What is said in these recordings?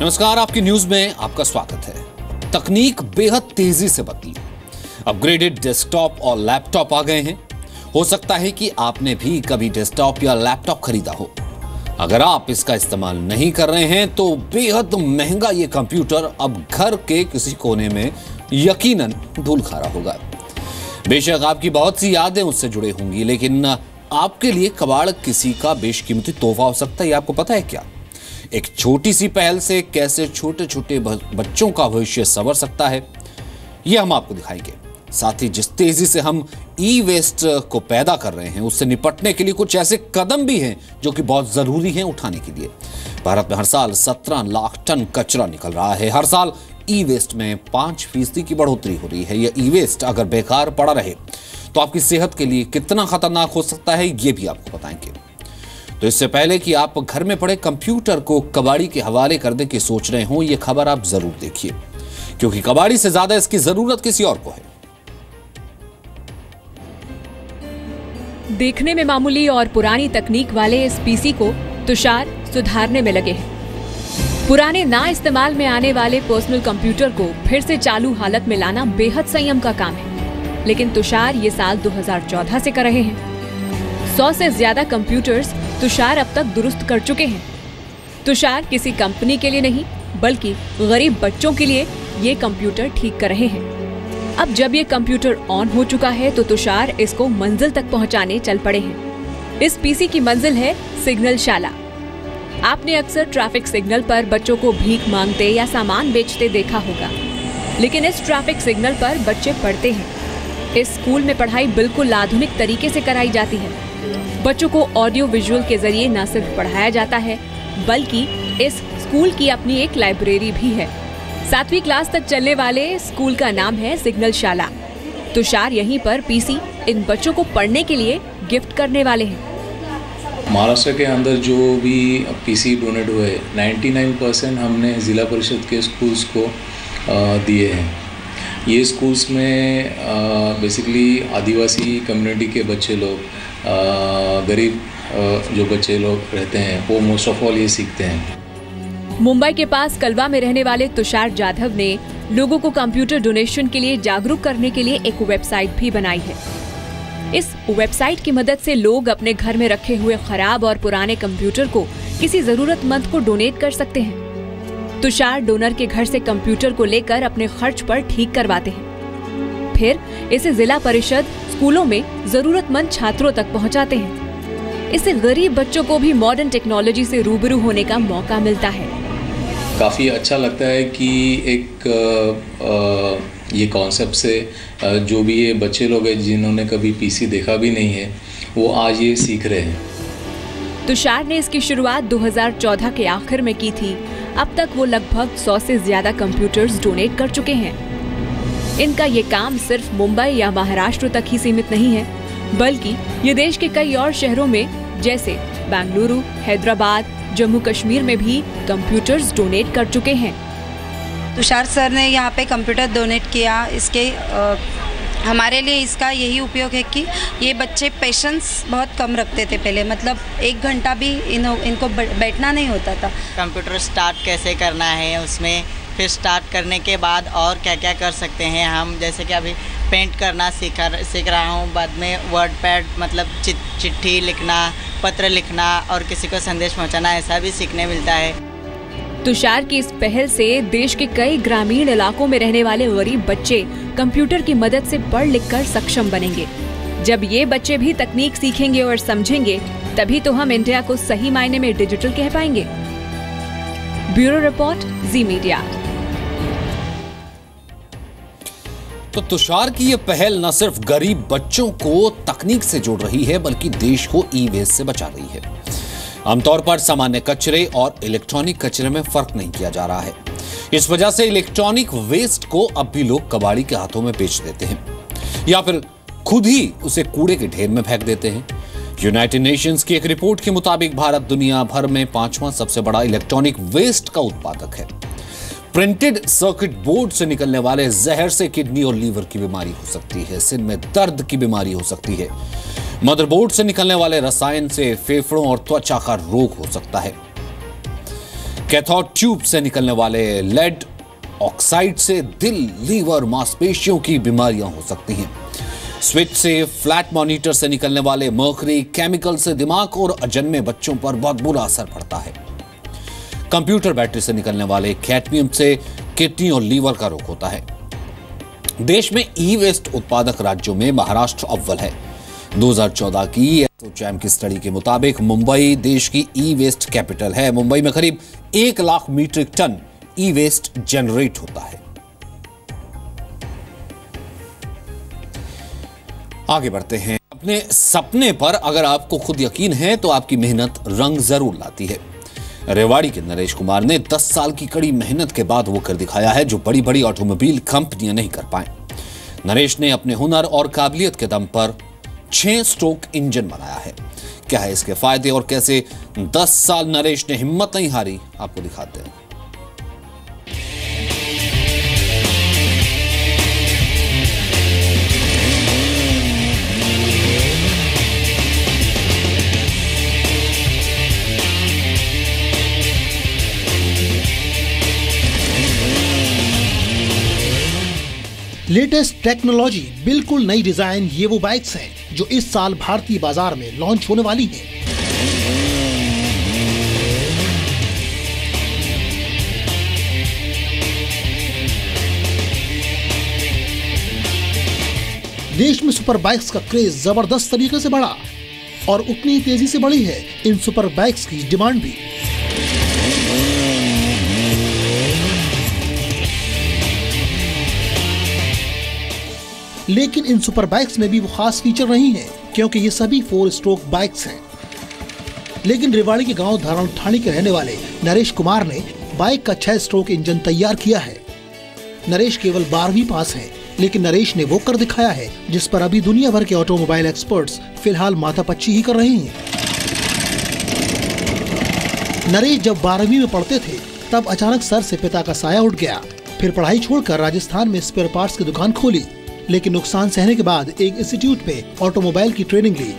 नमस्कार, आपकी न्यूज में आपका स्वागत है। तकनीक बेहद तेजी से बदली, अपग्रेडेड डेस्कटॉप और लैपटॉप आ गए हैं। हो सकता है कि आपने भी कभी डेस्कटॉप या लैपटॉप खरीदा हो। अगर आप इसका इस्तेमाल नहीं कर रहे हैं तो बेहद महंगा ये कंप्यूटर अब घर के किसी कोने में यकीनन धूल खा रहा होगा। बेशक आपकी बहुत सी यादें उससे जुड़े होंगी, लेकिन आपके लिए कबाड़ किसी का बेशकीमती तोहफा हो सकता है। आपको पता है क्या? एक छोटी सी पहल से कैसे छोटे छोटे बच्चों का भविष्य संवर सकता है, यह हम आपको दिखाएंगे। साथ ही जिस तेजी से हम ई वेस्ट को पैदा कर रहे हैं, उससे निपटने के लिए कुछ ऐसे कदम भी हैं जो कि बहुत जरूरी हैं उठाने के लिए। भारत में हर साल 17 लाख टन कचरा निकल रहा है। हर साल ई वेस्ट में 5% की बढ़ोतरी हो रही है। यह ई वेस्ट अगर बेकार पड़ा रहे तो आपकी सेहत के लिए कितना खतरनाक हो सकता है, यह भी आपको बताएंगे। तो इससे पहले कि आप घर में पड़े कंप्यूटर को कबाड़ी के हवाले करने की सोच रहे हो, यह खबर आप जरूर देखिए, क्योंकि कबाड़ी से ज्यादा इसकी जरूरत किसी और को है। देखने में मामूली और पुरानी तकनीक वाले इस पीसी को तुषार सुधारने में लगे हैं। पुराने ना इस्तेमाल में आने वाले पर्सनल कंप्यूटर को फिर से चालू हालत में लाना बेहद संयम का काम है, लेकिन तुषार ये साल 2014 से कर रहे हैं। 100 से ज्यादा कंप्यूटर्स तुषार अब तक दुरुस्त कर चुके हैं। तुषार किसी कंपनी के लिए नहीं, बल्कि गरीब बच्चों के लिए ये कंप्यूटर ठीक कर रहे हैं। अब जब ये कंप्यूटर ऑन हो चुका है तो तुषार इसको मंजिल तक पहुंचाने चल पड़े हैं। इस पीसी की मंजिल है सिग्नल शाला। आपने अक्सर ट्रैफिक सिग्नल पर बच्चों को भीख मांगते या सामान बेचते देखा होगा, लेकिन इस ट्रैफिक सिग्नल पर बच्चे पढ़ते हैं। इस स्कूल में पढ़ाई बिल्कुल आधुनिक तरीके से कराई जाती है। बच्चों को ऑडियो विजुअल के जरिए न सिर्फ पढ़ाया जाता है, बल्कि इस स्कूल की अपनी एक लाइब्रेरी भी है। 7वीं क्लास तक चलने वाले स्कूल का नाम है सिग्नल शाला। तुषार यहीं पर पीसी इन बच्चों को पढ़ने के लिए गिफ्ट करने वाले हैं। महाराष्ट्र के अंदर जो भी पीसी डोनेट हुए 99% हमने ज़िला परिषद के स्कूल्स को दिए हैं। ये स्कूल्स में बेसिकली आदिवासी कम्युनिटी के बच्चे लोग, गरीब जो बच्चे लोग रहते हैं, वो मोस्ट ऑफ ऑल ये सीखते हैं। मुंबई के पास कलवा में रहने वाले तुषार जाधव ने लोगों को कंप्यूटर डोनेशन के लिए जागरूक करने के लिए एक वेबसाइट भी बनाई है। इस वेबसाइट की मदद से लोग अपने घर में रखे हुए खराब और पुराने कंप्यूटर को किसी जरूरतमंद को डोनेट कर सकते हैं। तुषार डोनर के घर से कंप्यूटर को लेकर अपने खर्च पर ठीक करवाते हैं, फिर इसे जिला परिषद स्कूलों में जरूरतमंद छात्रों तक पहुंचाते हैं। इससे गरीब बच्चों को भी मॉडर्न टेक्नोलॉजी से रूबरू होने का मौका मिलता है। काफ़ी अच्छा लगता है कि ये कॉन्सेप्ट से जो भी ये बच्चे लोग हैं जिन्होंने कभी पीसी देखा भी नहीं है, वो आज ये सीख रहे हैं। तुषार ने इसकी शुरुआत 2014 के आखिर में की थी। अब तक वो लगभग 100 से ज्यादा कंप्यूटर्स डोनेट कर चुके हैं। इनका ये काम सिर्फ मुंबई या महाराष्ट्र तक ही सीमित नहीं है, बल्कि ये देश के कई और शहरों में जैसे बेंगलुरु, हैदराबाद, जम्मू कश्मीर में भी कंप्यूटर्स डोनेट कर चुके हैं। तुषार सर ने यहाँ पे कंप्यूटर डोनेट किया। इसके हमारे लिए इसका यही उपयोग है कि ये बच्चे पेशेंस बहुत कम रखते थे पहले, मतलब 1 घंटा भी इनको बैठना नहीं होता था। कंप्यूटर स्टार्ट कैसे करना है, उसमें फिर स्टार्ट करने के बाद और क्या क्या कर सकते हैं हम, जैसे कि अभी पेंट करना सीख रहा हूँ, बाद में वर्ड पैड मतलब चिट्ठी लिखना, पत्र लिखना और किसी को संदेश पहुँचाना, ऐसा भी सीखने मिलता है। तुषार की इस पहल से देश के कई ग्रामीण इलाकों में रहने वाले गरीब बच्चे कंप्यूटर की मदद से पढ़ लिखकर सक्षम बनेंगे। जब ये बच्चे भी तकनीक सीखेंगे और समझेंगे, तभी तो हम इंडिया को सही मायने में डिजिटल कह पाएंगे। ब्यूरो रिपोर्ट, जी मीडिया। तो तुषार की यह पहल न सिर्फ गरीब बच्चों को तकनीक से जोड़ रही है, बल्कि देश को ई वेस्ट से बचा रही है। आमतौर पर सामान्य कचरे और इलेक्ट्रॉनिक कचरे में फर्क नहीं किया जा रहा है। इस वजह से इलेक्ट्रॉनिक वेस्ट को अब भी लोग कबाड़ी के हाथों में बेच देते हैं या फिर खुद ही उसे कूड़े के ढेर में फेंक देते हैं। यूनाइटेड नेशंस की एक रिपोर्ट के मुताबिक भारत दुनिया भर में 5वां सबसे बड़ा इलेक्ट्रॉनिक वेस्ट का उत्पादक है। प्रिंटेड सर्किट बोर्ड से निकलने वाले जहर से किडनी और लीवर की बीमारी हो सकती है, सिर में दर्द की बीमारी हो सकती है। मदरबोर्ड से निकलने वाले रसायन से फेफड़ों और त्वचा का रोग हो सकता है। कैथोड ट्यूब से निकलने वाले लेड ऑक्साइड से दिल, लीवर, मांसपेशियों की बीमारियां हो सकती हैं। स्विच से फ्लैट मॉनिटर से निकलने वाले मर्करी केमिकल से दिमाग और अजन्मे बच्चों पर बहुत बुरा असर पड़ता है। कंप्यूटर बैटरी से निकलने वाले कैडमियम से किडनी और लीवर का रोग होता है। देश में ई वेस्ट उत्पादक राज्यों में महाराष्ट्र अव्वल है। 2014 की एसोचैम की स्टडी के मुताबिक मुंबई देश की ई वेस्ट कैपिटल है। मुंबई में करीब 1 लाख मीट्रिक टन ई वेस्ट जनरेट होता है। आगे बढ़ते हैं। अपने सपने पर अगर आपको खुद यकीन है तो आपकी मेहनत रंग जरूर लाती है। रेवाड़ी के नरेश कुमार ने 10 साल की कड़ी मेहनत के बाद वो कर दिखाया है जो बड़ी बड़ी ऑटोमोबाइल कंपनियां नहीं कर पाए। नरेश ने अपने हुनर और काबिलियत के दम पर 6 स्ट्रोक इंजन बनाया है। क्या है इसके फायदे और कैसे 10 साल नरेश ने हिम्मत नहीं हारी, आपको दिखाते हैं। लेटेस्ट टेक्नोलॉजी, बिल्कुल नई डिजाइन, ये वो बाइक्स हैं जो इस साल भारतीय बाजार में लॉन्च होने वाली हैं। देश में सुपर बाइक्स का क्रेज जबरदस्त तरीके से बढ़ा और उतनी ही तेजी से बढ़ी है इन सुपर बाइक्स की डिमांड भी। लेकिन इन सुपर बाइक्स में भी वो खास फीचर नहीं है क्योंकि ये सभी 4 स्ट्रोक बाइक्स हैं। लेकिन रेवाड़ी के गांव धारण ठाणी के रहने वाले नरेश कुमार ने बाइक का 6 स्ट्रोक इंजन तैयार किया है। नरेश केवल 12वीं पास हैं, लेकिन नरेश ने वो कर दिखाया है जिस पर अभी दुनिया भर के ऑटोमोबाइल एक्सपर्ट्स फिलहाल माथापच्ची ही कर रहे हैं। नरेश जब 12वीं में पढ़ते थे तब अचानक सर से पिता का साया उठ गया। फिर पढ़ाई छोड़कर राजस्थान में स्पेयर पार्ट्स की दुकान खोली, लेकिन नुकसान सहने के बाद एक इंस्टीट्यूट में ऑटोमोबाइल की ट्रेनिंग ली।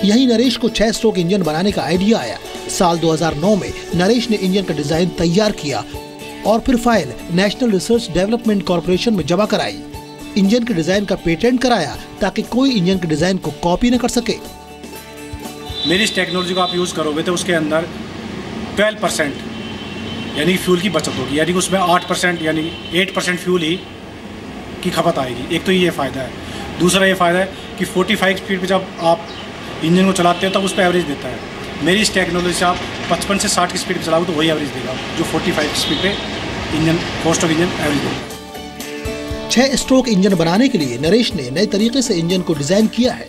यही नरेश को 6 स्ट्रोक इंजन बनाने का आइडिया आया। साल 2009 में नरेश ने इंजन का डिजाइन तैयार किया और फिर file national research development corporation में जमा कराई। इंजन के डिजाइन का पेटेंट कराया ताकि कोई इंजन के डिजाइन को कॉपी न कर सके। मेरी इस टेक्नोलॉजी को आप यूज करोगे तो उसके अंदर 12% यानी फ्यूल की बचत होगी, यानी उसमें 8% यानी 8% फ्यूल ही की खपत आएगी। एक तो ये फ़ायदा है। दूसरा ये फ़ायदा है कि 45 स्पीड पे जब आप इंजन को चलाते हो तब उस पर एवरेज देता है। मेरी इस टेक्नोलॉजी से आप 55 से 60 की स्पीड पे चलाओगे तो वही एवरेज देगा जो 45 स्पीड पे इंजन 4 स्ट्रोक इंजन एवरेज देगा। 6 स्ट्रोक इंजन बनाने के लिए नरेश ने नए तरीके से इंजन को डिजाइन किया है।